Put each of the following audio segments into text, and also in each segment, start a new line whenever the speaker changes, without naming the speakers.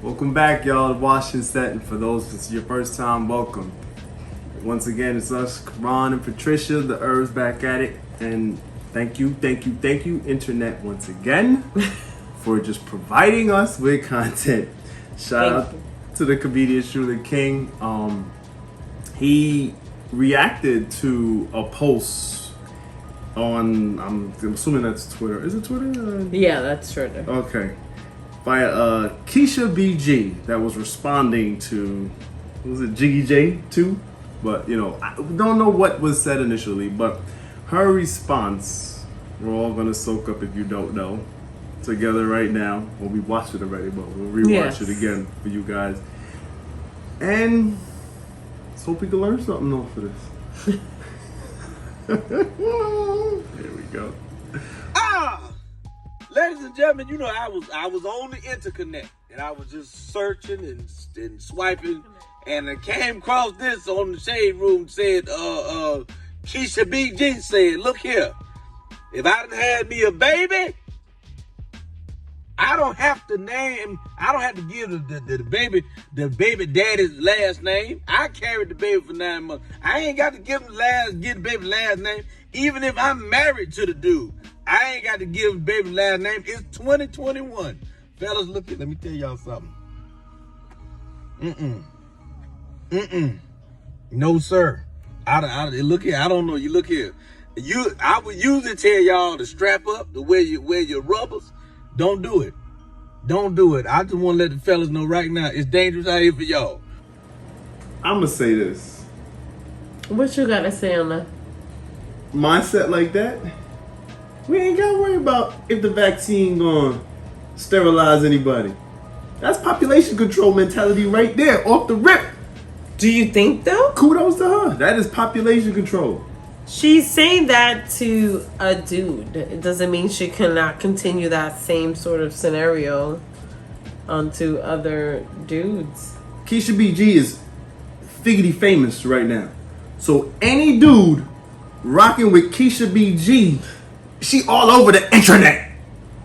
Welcome back, y'all, to Washington Set. And for those if it's your first time, welcome. Once again, it's us, Karan and Patricia, the Herbs back at it. And thank you, Internet, once again, for just providing us with content. Shout out to the comedian Shuler King. He reacted to a post on, I'm assuming that's Twitter. Is it Twitter?
Yeah, that's Twitter.
Okay. By Keisha BG that was responding to, was it Jiggy J too? But, you know, I don't know what was said initially, but her response, we're all going to soak up if you don't know, together right now. Well, we watched it already, but we'll rewatch it again for you guys. And let's hope we can learn something off of this. Here we go.
Ladies and gentlemen, you know I was on the interconnect and I was just searching and swiping, and I came across this on the shade room. Said Keisha BG said, "Look here, if I done had me a baby, I don't have to give the baby daddy's last name. I carried the baby for 9 months. I ain't got to give the baby last name, even if I'm married to the dude. I ain't got to give the baby last name. It's 2021. Fellas, look here, let me tell y'all something. No, sir. Look here, I don't know. You look here. I would usually tell y'all to strap up, to wear your rubbers. Don't do it. Don't do it. I just want to let the fellas know right now, it's dangerous out here for y'all.
I'm going to say this.
What you got to say on that?
Mindset like that, we ain't got to worry about if the vaccine going to sterilize anybody. That's population control mentality right there, off the rip.
Do you think, though?
Kudos to her. That is population control.
She's saying that to a dude. It doesn't mean she cannot continue that same sort of scenario onto other dudes.
Keisha BG is figgity famous right now. So any dude rocking with Keisha BG, she all over the internet.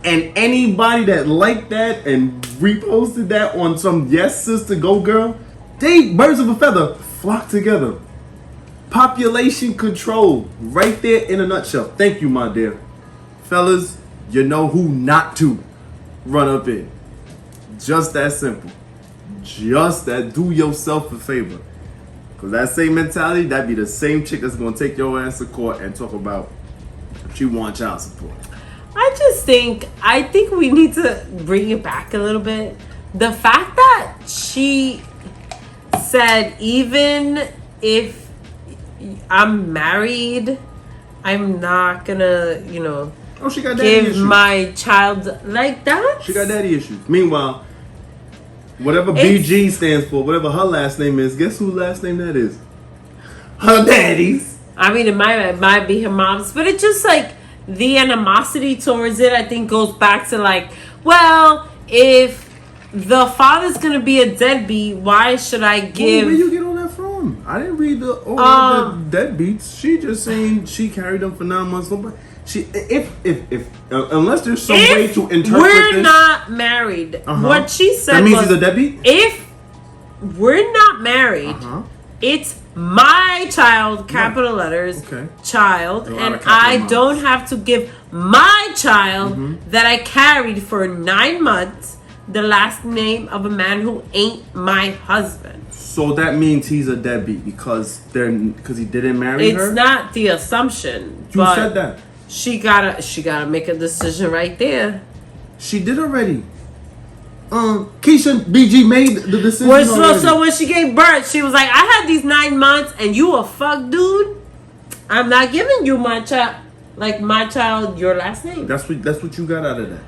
And anybody that liked that and reposted that on some yes sister go girl, they birds of a feather flock together. Population control right there in a nutshell. Thank you, my dear. Fellas, you know who not to run up in. Just that simple. Just that. Do yourself a favor. Because that same mentality, that'd be the same chick that's going to take your ass to court and talk about she wants child support.
I think we need to bring it back a little bit. The fact that she said, even if I'm married, I'm not gonna,
she got daddy issues.
My child like that.
She got daddy issues. Meanwhile, whatever BG stands for, whatever her last name is, guess whose last name that is? Her daddy's.
I mean, it might be her mom's, but it's just like the animosity towards it, I think, goes back to like, well, if the father's gonna be a deadbeat, why should I give?
Where you get all that from? I didn't read the deadbeats. She just saying she carried them for 9 months. She, if unless there's some way to interpret
we're
this,
not married. What she said
that means
was,
he's a deadbeat.
If we're not married, it's my child, capital letters, child, and I don't have to give my child that I carried for 9 months the last name of a man who ain't my husband.
So that means he's a deadbeat because he didn't marry her?
It's not the assumption.
You said that.
She gotta make a decision right there.
She did already. Keisha BG made the decision already.
So when she gave birth, she was like, I had these 9 months and you a fuck dude. I'm not giving you my child your last name.
That's what you got out of that.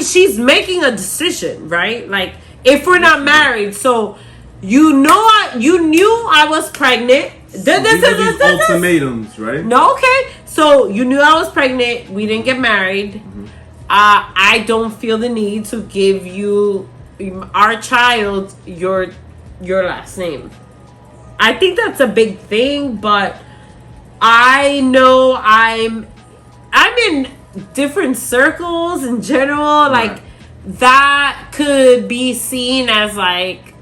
She's making a decision, right? Like, if we're not married, so you knew I was pregnant.
These ultimatums, right?
No, okay. So you knew I was pregnant. We didn't get married. I don't feel the need to give you our child your last name. I think that's a big thing, but I know I'm in different circles in general. Like, that could be seen as like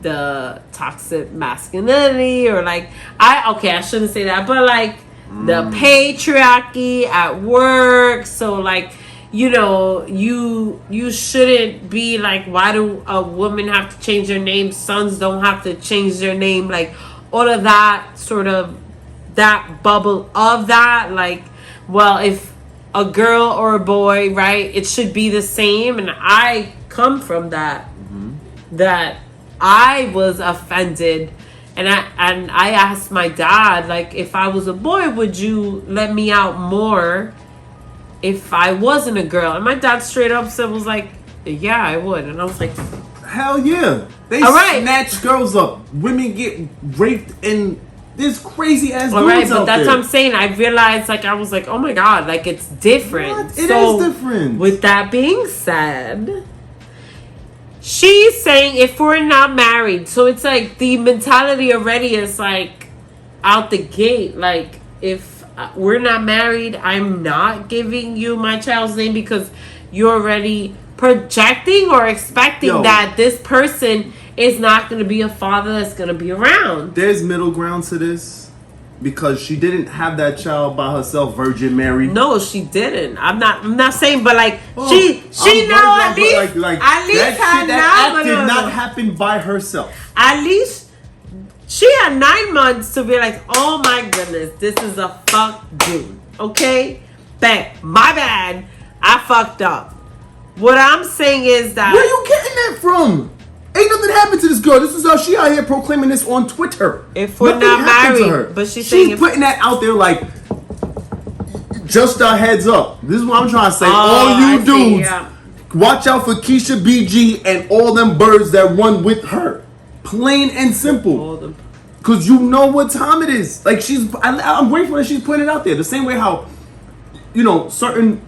the toxic masculinity, or like I shouldn't say that, but like the patriarchy at work. So like, you know, you shouldn't be like, why do a woman have to change their name? Sons don't have to change their name. Like all of that sort of, that bubble of that, like, well, if a girl or a boy, right, it should be the same. And I come from that, that I was offended. And I asked my dad, like, if I was a boy, would you let me out more if I wasn't a girl? And my dad straight up said, was like, yeah, I would. And I was like,
hell yeah. They snatch girls up. Women get raped, and there's crazy ass dudes
all right, but
out
that's
there.
what I'm saying. I realized, like, I was like, oh my God, like, it's different.
What? It is different.
With that being said, she's saying if we're not married, so it's like the mentality already is like out the gate. Like, if we're not married, I'm not giving you my child's name, because you're already projecting or expecting that this person is not going to be a father that's going to be around.
There's middle ground to this, because she didn't have that child by herself, Virgin Mary.
No, she didn't. I'm not saying, but like she know at least at least
that did not happen by herself.
At least she had 9 months to be like, oh my goodness, this is a fuck dude. Okay, my bad, I fucked up. What I'm saying is that,
where are you getting that from? Ain't nothing happened to this girl. This is how she out here proclaiming this on Twitter.
If we're
nothing
not married, but she's saying
putting that out there like, just a heads up. This is what I'm trying to say. All you dudes, watch out for Keisha BG and all them birds that run with her. Plain and simple. Because you know what time it is. Like, I'm grateful that she's putting it out there. The same way how, you know, certain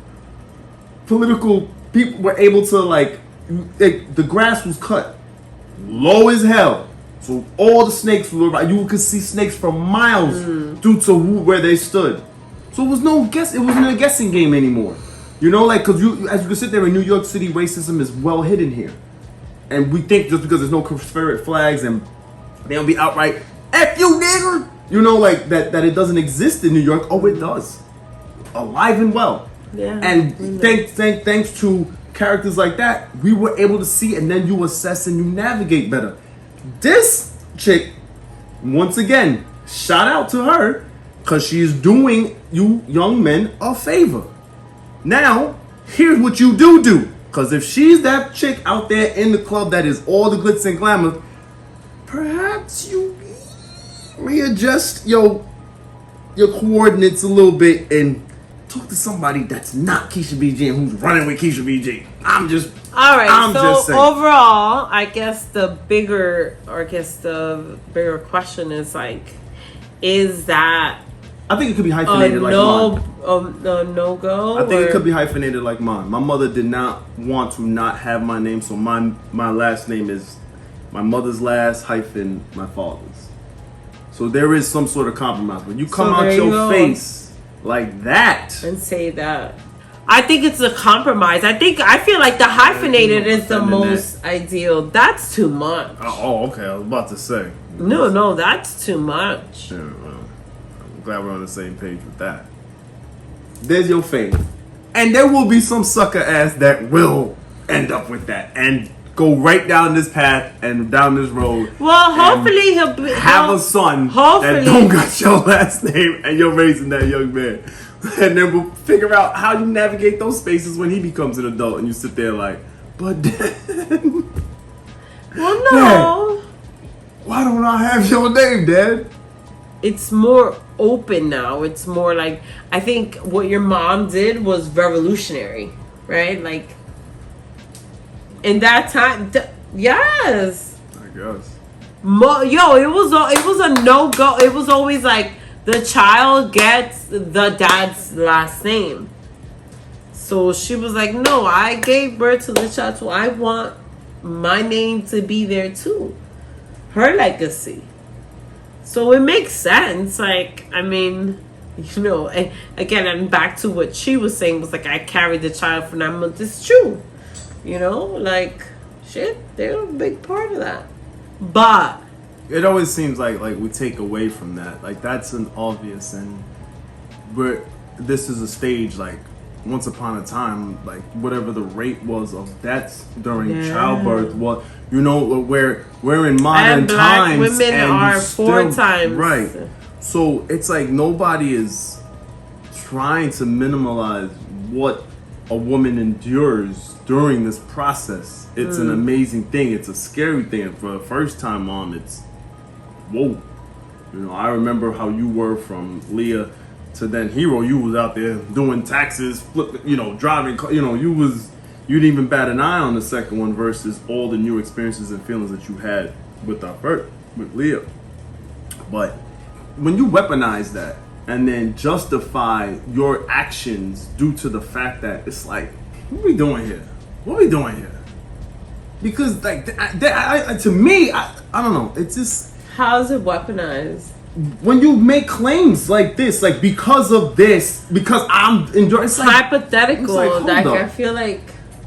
political people were able to, like, the grass was cut low as hell, so all the snakes were, you could see snakes for miles due to where they stood. So it was no guess. It wasn't a guessing game anymore. You know, like, because as you can sit there in New York City, racism is well hidden here, and we think just because there's no Confederate flags and they don't be outright "F you, nigger," you know, like that it doesn't exist in New York. Oh, it does, alive and well.
Yeah.
And thanks to characters like that, we were able to see, and then you assess and you navigate better. This chick, once again, shout out to her, because she's doing you young men a favor. Now, here's what you do. Because if she's that chick out there in the club that is all the glitz and glamour, perhaps you readjust your coordinates a little bit and talk to somebody that's not Keisha BG and who's running with Keisha BG. I'm just saying.
Overall, I guess the bigger question is like, is that
I think it could be hyphenated like mine.
No go.
I think it could be hyphenated like mine. My mother did not want to not have my name, so my last name is my mother's last hyphen my father's. So there is some sort of compromise. When you come out your face like that
and say that, I think it's a compromise. I feel like the hyphenated is the most ideal. That's too much.
Oh, okay. I was about to say.
No, that's too much.
Yeah, well, I'm glad we're on the same page with that. There's your fame, and there will be some sucker ass that will end up with that and go right down this path and down this road.
Well, hopefully he'll
have a son that don't got your last name, and you're raising that young man. And then we'll figure out how you navigate those spaces when he becomes an adult, and you sit there like, but then,
well, no.
Dad, why don't I have your name, Dad?
It's more open now. It's more like, I think what your mom did was revolutionary, right? Like, in that time, yes.
I guess.
It was a no-go. It was always like, the child gets the dad's last name. So she was like, no, I gave birth to the child, so I want my name to be there too. Her legacy. So it makes sense. Like, I mean, you know, and again, and back to what she was saying was like, I carried the child for 9 months. It's true. You know, like shit, they're a big part of that. But
it always seems like we take away from that. Like that's an obvious, and this is a stage like once upon a time, like whatever the rate was of deaths during childbirth was, you know, where we're in modern
and black
times,
women
and
are
still,
4 times
right. So it's like nobody is trying to minimize what a woman endures during this process. It's an amazing thing. It's a scary thing. And for a first time mom, it's whoa. You know, I remember how you were from Leah to then Hero. You was out there doing taxes, driving. You know, you didn't even bat an eye on the second one versus all the new experiences and feelings that you had with Leah. But when you weaponize that and then justify your actions due to the fact that it's like, what are we doing here? What are we doing here? Because like to me, I don't know. It's just,
how is it weaponized?
When you make claims like this, like because of this, because I'm enjoying, it's like
hypothetical.
It's like,
I feel like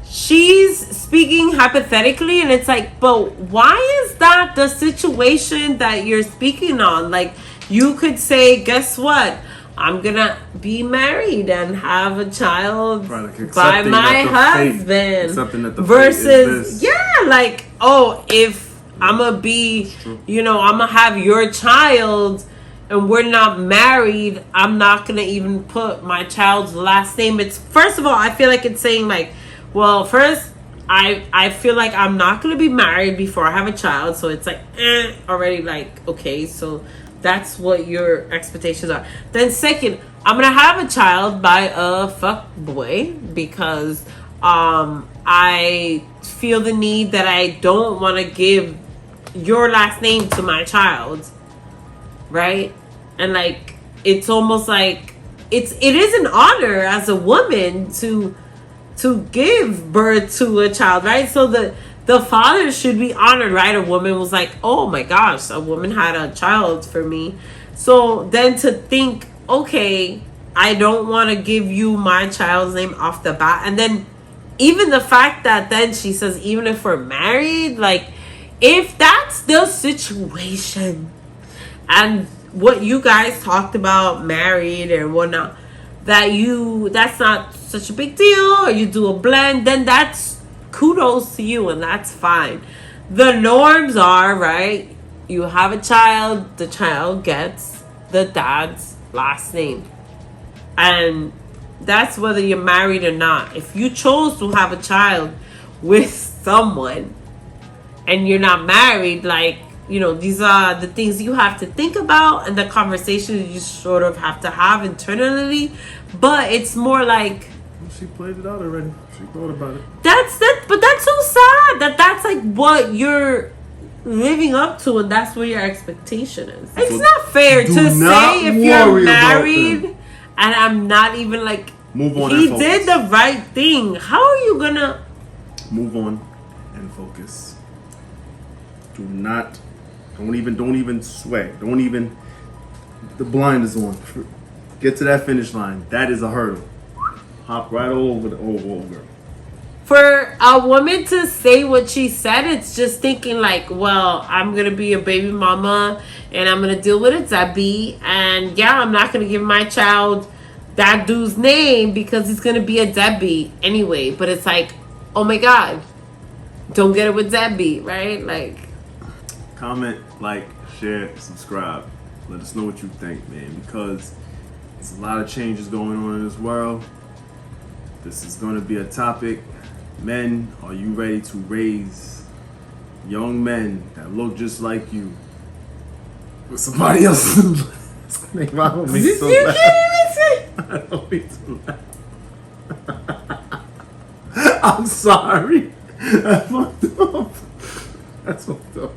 she's speaking hypothetically, and it's like, but why is that the situation that you're speaking on? Like, you could say, guess what? I'm gonna be married and have a child by my husband. Versus, like, oh, if I'm gonna be, I'm gonna have your child and we're not married, I'm not gonna even put my child's last name. It's, first of all, I feel like it's saying like, well, first, I feel like I'm not gonna be married before I have a child, so it's like, already like, okay, so that's what your expectations are. Then second, I'm gonna have a child by a fuck boy because I feel the need that I don't want to give your last name to my child, right? And like, it's almost like it is an honor as a woman to give birth to a child, right? So the father should be honored, right? A woman was like, oh my gosh, a woman had a child for me. So then to think, okay, I don't want to give you my child's name off the bat. And then even the fact that then she says, even if we're married, like, if that's the situation and what you guys talked about, married and whatnot, that's not such a big deal, or you do a blend, then that's kudos to you, and that's fine. The norms are, right, you have a child, the child gets the dad's last name, and that's whether you're married or not. If you chose to have a child with someone and you're not married, like, these are the things you have to think about and the conversations you sort of have to have internally. But it's more like,
she played it out already. She thought about it.
But that's so sad that's like what you're living up to, and that's what your expectation is. It's not fair to say if you're married and I'm not even like,
move on.
He did the right thing. How are you gonna
move on and focus? Don't even sweat. Don't even, the blind is on. Get to that finish line. That is a hurdle. Hop right over over.
For a woman to say what she said, it's just thinking like, well, I'm going to be a baby mama and I'm going to deal with it, deadbeat. And yeah, I'm not going to give my child that dude's name because he's going to be a deadbeat anyway. But it's like, oh my God, don't get it with deadbeat, right? Like,
comment, like, share, subscribe. Let us know what you think, man, because there's a lot of changes going on in this world. This is going to be a topic. Men, are you ready to raise young men that look just like you with somebody else's name? I don't mean to laugh. I don't mean to laugh. I'm sorry. That's fucked up. That's fucked up.